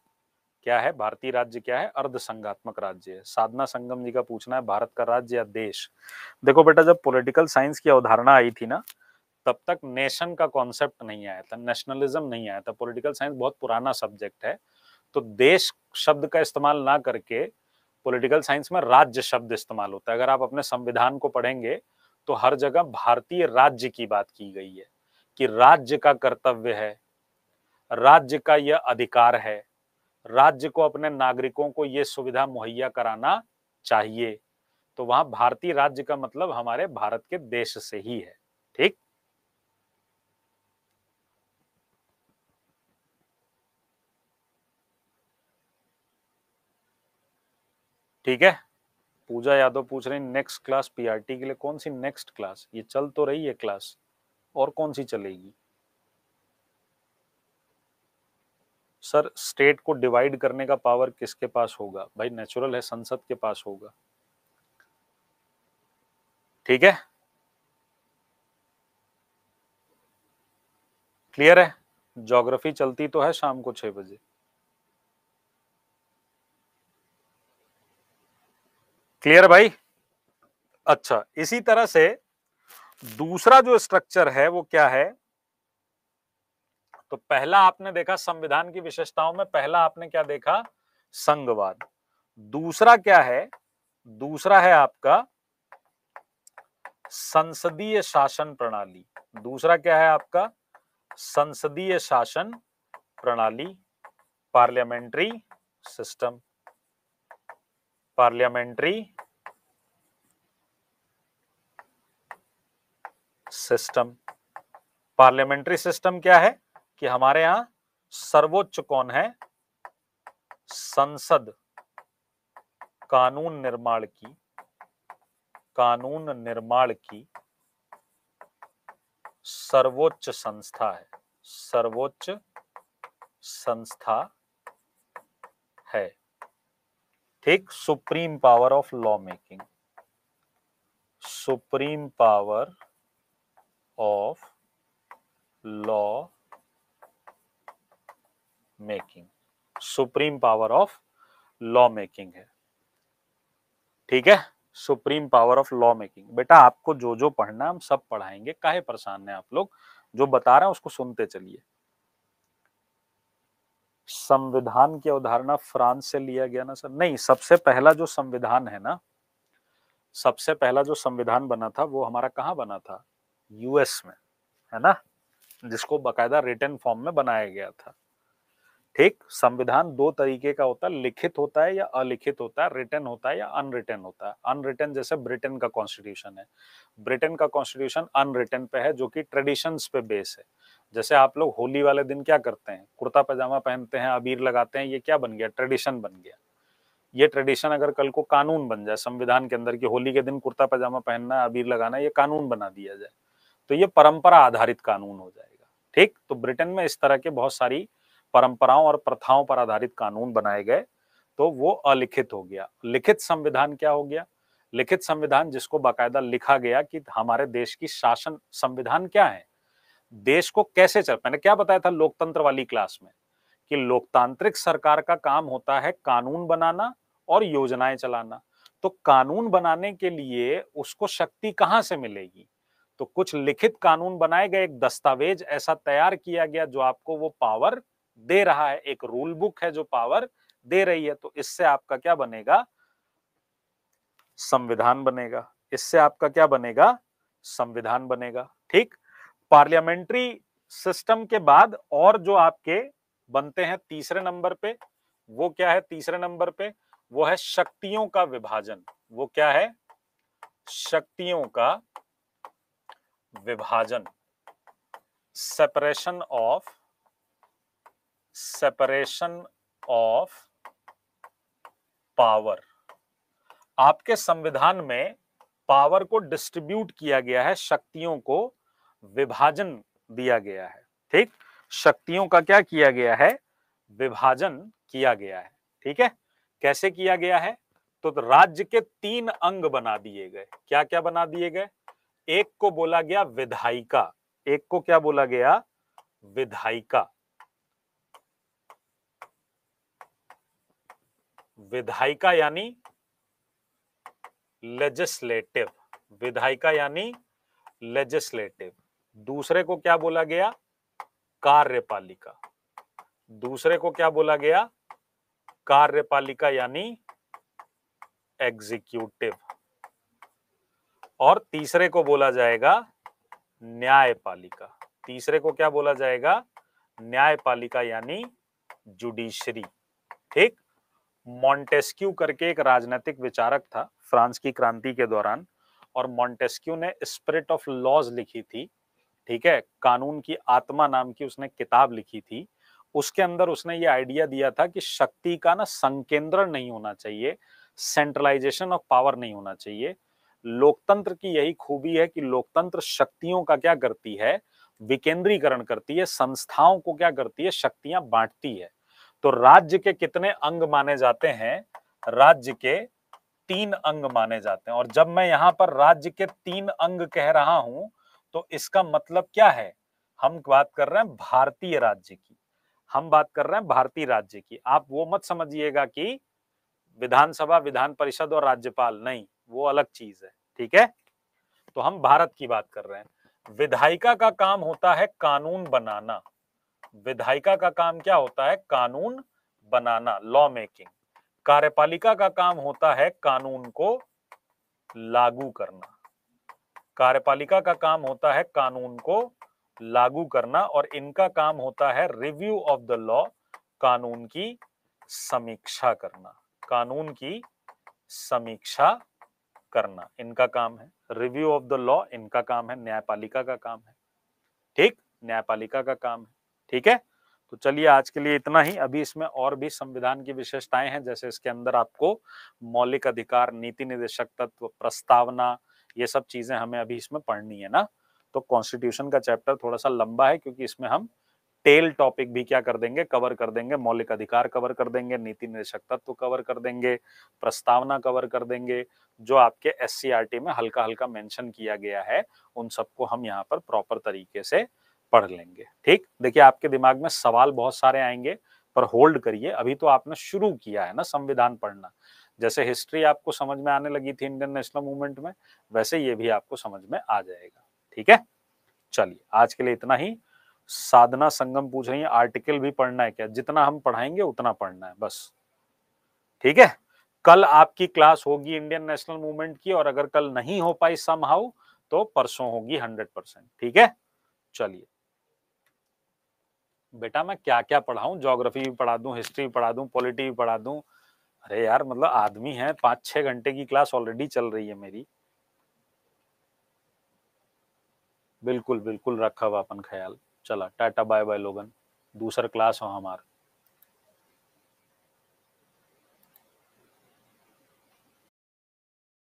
क्या है? भारतीय राज्य क्या है? अर्ध संघात्मक राज्य है। साधना संगम जी का पूछना है भारत का राज्य या देश। देखो बेटा, जब पॉलिटिकल साइंस की अवधारणा आई थी ना, तब तक नेशन का कॉन्सेप्ट नहीं आया था, नेशनलिज्म नहीं आया था। पॉलिटिकल साइंस बहुत पुराना सब्जेक्ट है, तो देश शब्द का इस्तेमाल ना करके पॉलिटिकल साइंस में राज्य शब्द इस्तेमाल होता है। अगर आप अपने संविधान को पढ़ेंगे तो हर जगह भारतीय राज्य की बात की गई है कि राज्य का कर्तव्य है, राज्य का यह अधिकार है, राज्य को अपने नागरिकों को ये सुविधा मुहैया कराना चाहिए। तो वहां भारतीय राज्य का मतलब हमारे भारत के देश से ही है। ठीक, ठीक है। पूजा यादव पूछ रही नेक्स्ट क्लास पीआरटी के लिए। कौन सी नेक्स्ट क्लास? ये चल तो रही है क्लास, और कौन सी चलेगी? सर स्टेट को डिवाइड करने का पावर किसके पास होगा? भाई नेचुरल है, संसद के पास होगा। ठीक है, क्लियर है। ज्योग्राफी चलती तो है शाम को 6 बजे। क्लियर भाई? अच्छा, इसी तरह से दूसरा जो स्ट्रक्चर है वो क्या है? तो पहला आपने देखा संविधान की विशेषताओं में, पहला आपने क्या देखा? संघवाद। दूसरा क्या है? दूसरा है आपका संसदीय शासन प्रणाली। दूसरा क्या है आपका? संसदीय शासन प्रणाली, parliamentary system. Parliamentary system. Parliamentary system क्या है? कि हमारे यहां सर्वोच्च कौन है? संसद कानून निर्माण की, कानून निर्माण की सर्वोच्च संस्था है, सर्वोच्च संस्था है। ठीक, supreme power of law making, supreme power of law making, supreme power of law making है। ठीक है, supreme power of law making. बेटा आपको जो जो पढ़ना हम सब पढ़ाएंगे, काहे परेशान है आप लोग? जो बता रहे हैं उसको सुनते चलिए। संविधान की अवधारणा फ्रांस से लिया गया ना सर? नहीं, सबसे पहला जो संविधान है ना, सबसे पहला जो संविधान बना था वो हमारा कहाँ बना था? यूएस में, है ना, जिसको बकायदा रिटन फॉर्म में बनाया गया था। ठीक, संविधान दो तरीके का होता है, लिखित होता है या अलिखित होता है, रिटन होता है या अनरिटन होता है। अनरिटन जैसे ब्रिटेन का कॉन्स्टिट्यूशन है, ब्रिटेन का कॉन्स्टिट्यूशन अनरिटन पे है, जो कि ट्रेडिशंस पे बेस है। जैसे आप लोग होली वाले दिन क्या करते हैं? कुर्ता पजामा पहनते हैं, अबीर लगाते हैं, ये क्या बन गया? ट्रेडिशन बन गया। ये ट्रेडिशन अगर कल को कानून बन जाए संविधान के अंदर कि होली के दिन कुर्ता पजामा पहनना, अबीर लगाना, ये कानून बना दिया जाए, तो ये परंपरा आधारित कानून हो जाएगा। ठीक, तो ब्रिटेन में इस तरह के बहुत सारी परंपराओं और प्रथाओं पर आधारित कानून बनाए गए, तो वो अलिखित हो गया। लिखित संविधान क्या हो गया? लिखित संविधान जिसको बाकायदा लिखा गया कि हमारे देश की शासन, संविधान क्या है, देश को कैसे चल। मैंने क्या बताया था लोकतंत्र वाली क्लास में कि लोकतांत्रिक सरकार का काम होता है कानून बनाना और योजनाएं चलाना। तो कानून बनाने के लिए उसको शक्ति कहां से मिलेगी? तो कुछ लिखित कानून बनाए गए, एक दस्तावेज ऐसा तैयार किया गया जो आपको वो पावर दे रहा है, एक रूल बुक है जो पावर दे रही है। तो इससे आपका क्या बनेगा? संविधान बनेगा। इससे आपका क्या बनेगा? संविधान बनेगा। ठीक, पार्लियामेंट्री सिस्टम के बाद और जो आपके बनते हैं तीसरे नंबर पे, वो क्या है? तीसरे नंबर पे वो है शक्तियों का विभाजन। वो क्या है? शक्तियों का विभाजन, सेपरेशन ऑफ पावर। आपके संविधान में पावर को डिस्ट्रीब्यूट किया गया है, शक्तियों को विभाजन दिया गया है। ठीक, शक्तियों का क्या किया गया है? विभाजन किया गया है। ठीक है, कैसे किया गया है? तो राज्य के 3 अंग बना दिए गए। क्या क्या बना दिए गए? एक को बोला गया विधायिका। एक को क्या बोला गया? विधायिका। विधायिका यानी लेजिस्लेटिव, विधायिका यानी लेजिस्लेटिव। दूसरे को क्या बोला गया? कार्यपालिका। दूसरे को क्या बोला गया? कार्यपालिका यानी एग्जीक्यूटिव। और तीसरे को बोला जाएगा न्यायपालिका। तीसरे को क्या बोला जाएगा? न्यायपालिका यानी जुडिशरी। ठीक। मॉन्टेस्क्यू करके एक राजनीतिक विचारक था फ्रांस की क्रांति के दौरान, और मॉन्टेस्क्यू ने स्पिरिट ऑफ लॉज लिखी थी, ठीक है, कानून की आत्मा नाम की उसने किताब लिखी थी। उसके अंदर उसने ये आइडिया दिया था कि शक्ति का ना संकेंद्रण नहीं होना चाहिए, सेंट्रलाइजेशन ऑफ पावर नहीं होना चाहिए। लोकतंत्र की यही खूबी है कि लोकतंत्र शक्तियों का क्या करती है, विकेंद्रीकरण करती है, संस्थाओं को क्या करती है, शक्तियां बांटती है। तो राज्य के कितने अंग माने जाते हैं, राज्य के 3 अंग माने जाते हैं। और जब मैं यहां पर राज्य के 3 अंग कह रहा हूं तो इसका मतलब क्या है, हम बात कर रहे हैं भारतीय राज्य की, हम बात कर रहे हैं भारतीय राज्य की। आप वो मत समझिएगा कि विधानसभा, विधान परिषद और राज्यपाल, नहीं, वो अलग चीज है, ठीक है। तो हम भारत की बात कर रहे हैं। विधायिका का काम होता है कानून बनाना, विधायिका का काम क्या होता है, कानून बनाना, लॉ मेकिंग। कार्यपालिका का काम होता है कानून को लागू करना, कार्यपालिका का काम होता है कानून को लागू करना, और इनका काम होता है रिव्यू ऑफ द लॉ, कानून की समीक्षा करना, कानून की समीक्षा करना इनका काम है। रिव्यू ऑफ द लॉ इनका काम है, न्यायपालिका का काम है, ठीक, न्यायपालिका का काम है, ठीक है। तो चलिए आज के लिए इतना ही। अभी इसमें और भी संविधान की विशेषताएं हैं, जैसे इसके अंदर आपको मौलिक अधिकार, नीति निर्देशक तत्व, प्रस्तावना, ये सब चीजें हमें अभी इसमें पढ़नी है ना। तो कॉन्स्टिट्यूशन का चैप्टर थोड़ा सा लंबा है, क्योंकि इसमें हम टेल टॉपिक भी क्या कर देंगे, कवर कर देंगे, मौलिक अधिकार कवर कर देंगे, नीति निर्देशक तत्व कवर कर देंगे, प्रस्तावना कवर कर देंगे, जो आपके एससीईआरटी में हल्का हल्का मेंशन किया गया है उन सबको हम यहाँ पर प्रॉपर तरीके से पढ़ लेंगे, ठीक। देखिए आपके दिमाग में सवाल बहुत सारे आएंगे, पर होल्ड करिए, अभी तो आपने शुरू किया है ना संविधान पढ़ना। जैसे हिस्ट्री आपको समझ में आने लगी थी इंडियन नेशनल मूवमेंट में, वैसे ये भी आपको समझ में आ जाएगा, ठीक है। चलिए आज के लिए इतना ही। साधना संगम पूछ रही है आर्टिकल भी पढ़ना है क्या, जितना हम पढ़ाएंगे उतना पढ़ना है बस, ठीक है। कल आपकी क्लास होगी इंडियन नेशनल मूवमेंट की, और अगर कल नहीं हो पाई समहाउ तो परसों होगी 100%, ठीक है। चलिए बेटा मैं क्या क्या पढ़ाऊं, ज्योग्राफी भी पढ़ा दूं, हिस्ट्री भी पढ़ा दूं, पॉलिटी भी पढ़ा दूं, अरे यार मतलब आदमी है, 5-6 घंटे की क्लास ऑलरेडी चल रही है मेरी। बिल्कुल बिल्कुल रखा हुआ अपन ख्याल। चला टाटा बाय बाय लोगन, दूसरा क्लास हो हमारा।